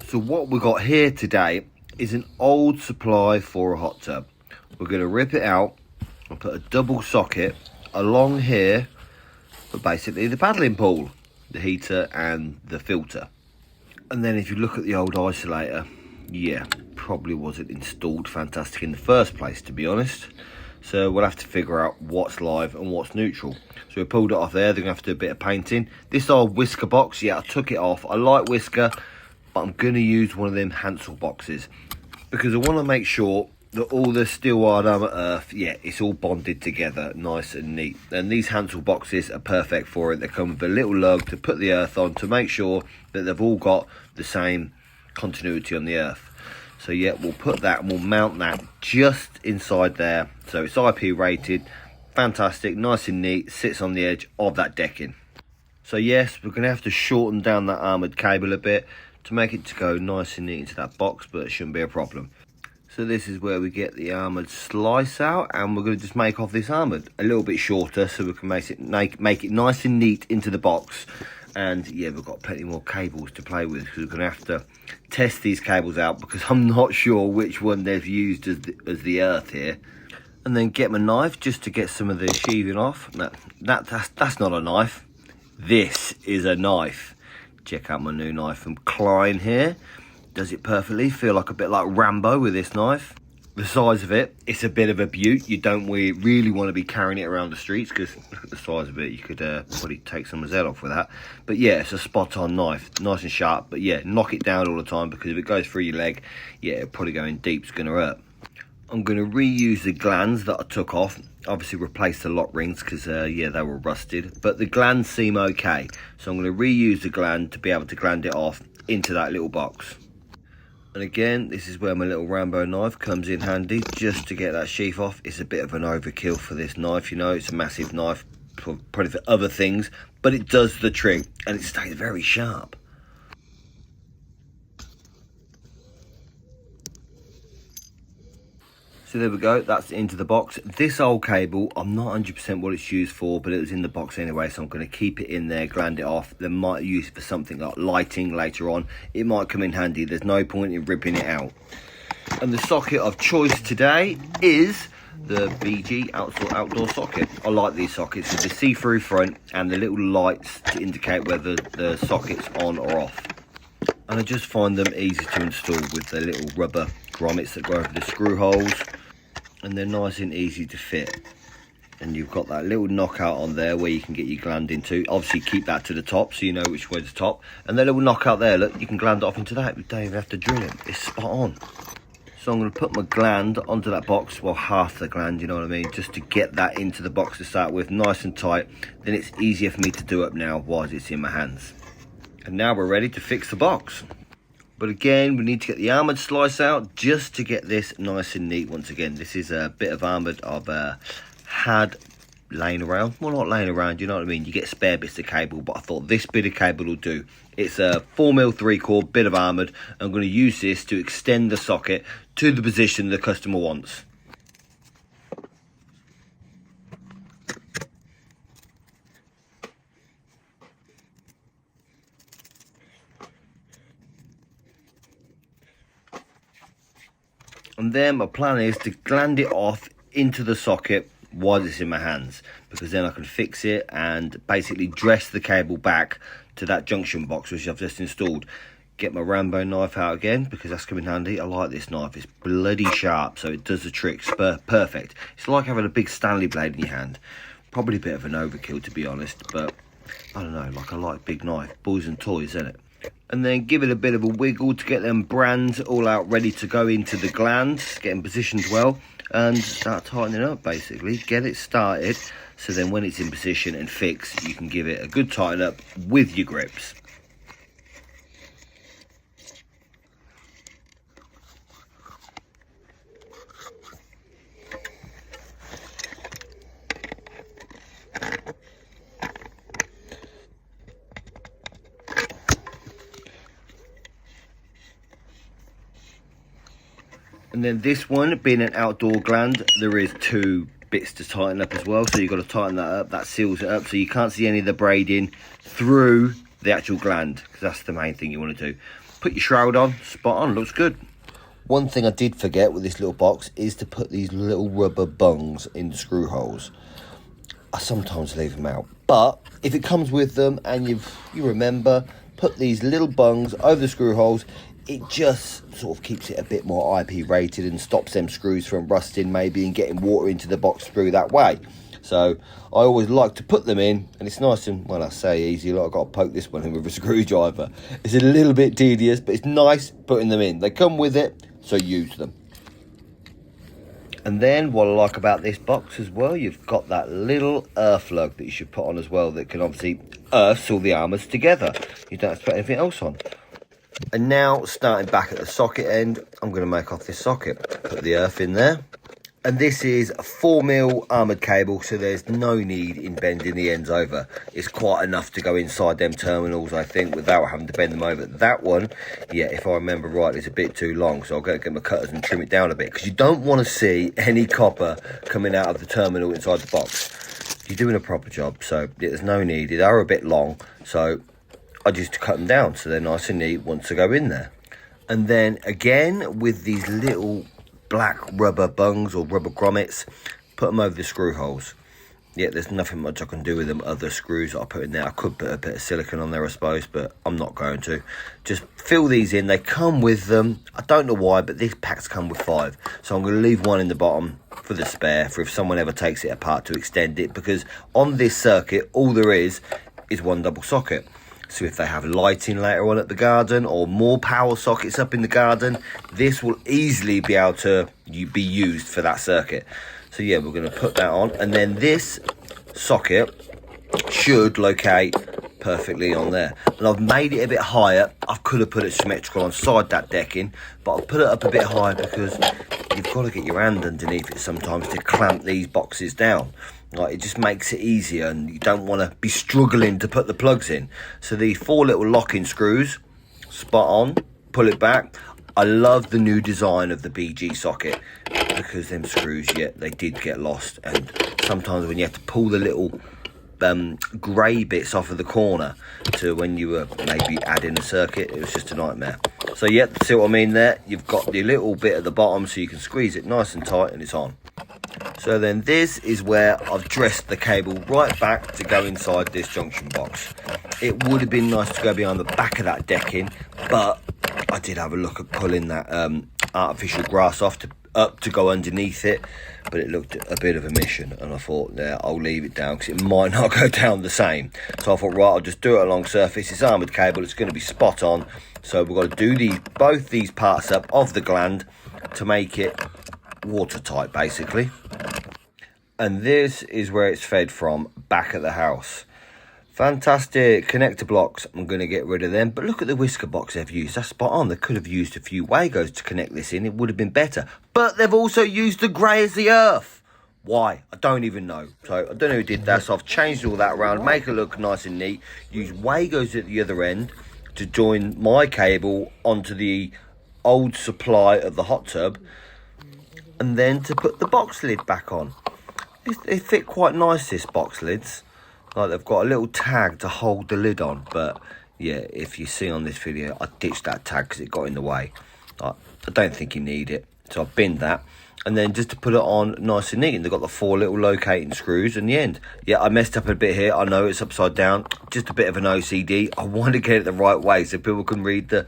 So what we got here today is an old supply for a hot tub. We're going to rip it out and put a double socket along here for basically the paddling pool, the heater and the filter. And then if you look at the old isolator, yeah, probably wasn't installed fantastic in the first place, to be honest. So we'll have to figure out what's live and what's neutral. So we pulled it off there. They're going to have to do a bit of painting. This old whisker box, yeah, I took it off. I like whisker, but I'm going to use one of them Hansel boxes because I want to make sure that all the steel hard armour earth, yeah, it's all bonded together nice and neat. And these Hansel boxes are perfect for it. They come with a little lug to put the earth on to make sure that they've all got the same continuity on the earth. So yeah, we'll put that and we'll mount that just inside there. So it's IP rated, fantastic, nice and neat, sits on the edge of that decking. So yes, we're going to have to shorten down that armoured cable a bit to make it to go nice and neat into that box, but it shouldn't be a problem. So this is where we get the armoured slice out, and we're going to just make off this armoured a little bit shorter so we can make it nice and neat into the box. And yeah, we've got plenty more cables to play with because we're going to have to test these cables out because I'm not sure which one they've used as the earth here. And then get my knife just to get some of the sheathing off. That's not a knife. This is a knife. Check out my new knife from Klein here. Does it perfectly. Feel like a bit like Rambo with this knife. The size of it, it's a bit of a beaut. You don't really want to be carrying it around the streets because look at the size of it. You could probably take someone's head off with that. But yeah, it's a spot on knife, nice and sharp. But yeah, knock it down all the time because if it goes through your leg, yeah, it'll probably go in deep. It's going to hurt. I'm going to reuse the glands that I took off. Obviously replace the lock rings because yeah, they were rusted. But the glands seem okay. So I'm going to reuse the gland to be able to gland it off into that little box. And again, this is where my little Rambo knife comes in handy just to get that sheath off. It's a bit of an overkill for this knife, you know, it's a massive knife, probably for other things, but it does the trick and it stays very sharp. So there we go, that's into the box. This old cable, I'm not 100% what it's used for, but it was in the box anyway, so I'm going to keep it in there, gland it off. They might use it for something like lighting later on. It might come in handy. There's no point in ripping it out. And the socket of choice today is the BG outdoor socket. I like these sockets with the see-through front and the little lights to indicate whether the socket's on or off. And I just find them easy to install with the little rubber grommets that go over the screw holes, and they're nice and easy to fit. And you've got that little knockout on there where you can get your gland into. Obviously keep that to the top so you know which way's the top, and that little knockout there, look, you can gland it off into that. You don't even have to drill it, it's spot on. So I'm going to put my gland onto that box, well, half the gland, you know what I mean, just to get that into the box to start with, nice and tight. Then it's easier for me to do up now while it's in my hands. And now we're ready to fix the box. But again, we need to get the armoured slice out just to get this nice and neat once again. This is a bit of armoured I've had laying around. Well, not laying around, you know what I mean? You get spare bits of cable, but I thought this bit of cable will do. It's a 4mm 3/4 bit of armoured. I'm going to use this to extend the socket to the position the customer wants. And then my plan is to gland it off into the socket while it's in my hands, because then I can fix it and basically dress the cable back to that junction box which I've just installed. Get my Rambo knife out again because that's coming handy. I like this knife, it's bloody sharp, so it does the trick. Perfect. It's like having a big Stanley blade in your hand. Probably a bit of an overkill, to be honest, but I don't know, like I like big knife. Boys and toys, isn't it? And then give it a bit of a wiggle to get them brands all out ready to go into the glands, get them positioned well, and start tightening up basically. Get it started, so then when it's in position and fixed, you can give it a good tighten up with your grips. And then this one, being an outdoor gland, there is 2 bits to tighten up as well. So you've got to tighten that up, that seals it up. So you can't see any of the braiding through the actual gland, because that's the main thing you want to do. Put your shroud on, spot on, looks good. One thing I did forget with this little box is to put these little rubber bungs in the screw holes. I sometimes leave them out, but if it comes with them and you remember, put these little bungs over the screw holes. It just sort of keeps it a bit more IP rated and stops them screws from rusting maybe and getting water into the box screw that way. So I always like to put them in, and it's nice and, well, I say easy, like I've got to poke this one in with a screwdriver. It's a little bit tedious, but it's nice putting them in. They come with it, so use them. And then what I like about this box as well, you've got that little earth lug that you should put on as well that can obviously earth all the armours together. You don't have to put anything else on. And now, starting back at the socket end, I'm going to make off this socket. Put the earth in there. And this is a 4mm armoured cable, so there's no need in bending the ends over. It's quite enough to go inside them terminals, I think, without having to bend them over. That one, yeah, if I remember right, is a bit too long, so I'll go get my cutters and trim it down a bit, because you don't want to see any copper coming out of the terminal inside the box. You're doing a proper job, so yeah, there's no need. They are a bit long, so I just cut them down so they're nice and neat once they go in there. And then again, with these little black rubber bungs or rubber grommets, put them over the screw holes. Yeah, there's nothing much I can do with them other screws that I put in there. I could put a bit of silicone on there, I suppose, but I'm not going to. Just fill these in. They come with them. I don't know why, but these packs come with 5. So I'm going to leave one in the bottom for the spare, for if someone ever takes it apart to extend it, because on this circuit, all there is one double socket. So if they have lighting later on at the garden or more power sockets up in the garden, this will easily be able to be used for that circuit. So yeah, we're going to put that on, and then this socket should locate perfectly on there. And I've made it a bit higher. I could have put it symmetrical inside that decking, but I've put it up a bit higher because you've got to get your hand underneath it sometimes to clamp these boxes down. Like, it just makes it easier, and you don't want to be struggling to put the plugs in. So the 4 little locking screws, spot on, pull it back. I love the new design of the BG socket, because them screws, yeah, they did get lost, and sometimes when you have to pull the little grey bits off of the corner to when you were maybe adding a circuit, it was just a nightmare. So yeah, see what I mean there? You've got the little bit at the bottom so you can squeeze it nice and tight, and it's on. So then this is where I've dressed the cable right back to go inside this junction box. It would have been nice to go behind the back of that decking, but I did have a look at pulling that artificial grass off to go underneath it, but it looked a bit of a mission, and I thought, yeah, I'll leave it down because it might not go down the same. So I thought, right, I'll just do it along surface. It's armoured cable, it's going to be spot on. So we've got to do both these parts up of the gland to make it watertight, basically. And this is where it's fed from, back at the house. Fantastic connector blocks. I'm going to get rid of them, but look at the whisker box they've used. That's spot on. They could have used a few Wagos to connect this in. It would have been better, but they've also used the grey as the earth. Why? I don't even know. So I don't know who did that, so I've changed all that around, make it look nice and neat. Use Wagos at the other end to join my cable onto the old supply of the hot tub, and then to put the box lid back on. They fit quite nice, this box lids. Like, they've got a little tag to hold the lid on, but yeah, if you see on this video, I ditched that tag because it got in the way. I don't think you need it, so I binned that. And then just to put it on nice and neat, and they've got the 4 little locating screws in the end. Yeah, I messed up a bit here. I know it's upside down, just a bit of an OCD. I want to get it the right way so people can read the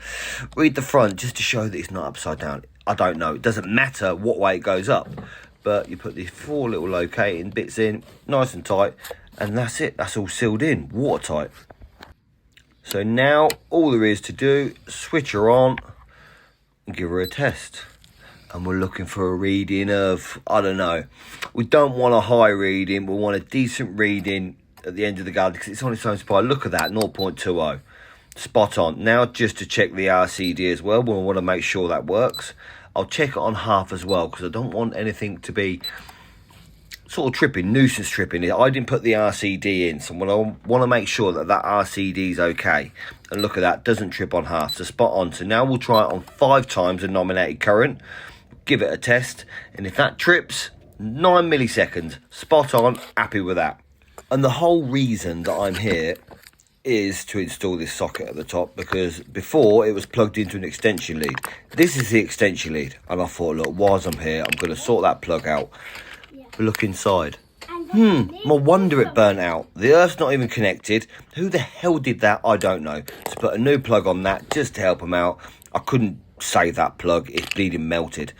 front, just to show that it's not upside down. I don't know, it doesn't matter what way it goes up, but you put these 4 little locating bits in, nice and tight, and that's it. That's all sealed in, watertight. So now all there is to do, switch her on and give her a test. And we're looking for a reading of, I don't know, we don't want a high reading, we want a decent reading at the end of the guard, because it's on its own supply. Look at that, 0.20. Spot on. Now, just to check the RCD as well, we want to make sure that works. I'll check it on half as well, because I don't want anything to be sort of tripping, nuisance tripping. I didn't put the RCD in, so I want to make sure that that RCD is okay. And look at that, doesn't trip on half, so spot on. So now we'll try it on 5 times the nominated current, give it a test, and if that trips, 9 milliseconds, spot on, happy with that. And the whole reason that I'm here is to install this socket at the top, because before it was plugged into an extension lead. This is the extension lead, and I thought, look, whilst I'm here, I'm going to sort that plug out. Look inside. No wonder it burnt out. The earth's not even connected. Who the hell did that? I don't know. To put a new plug on that just to help them out. I couldn't save that plug. It's bleeding melted.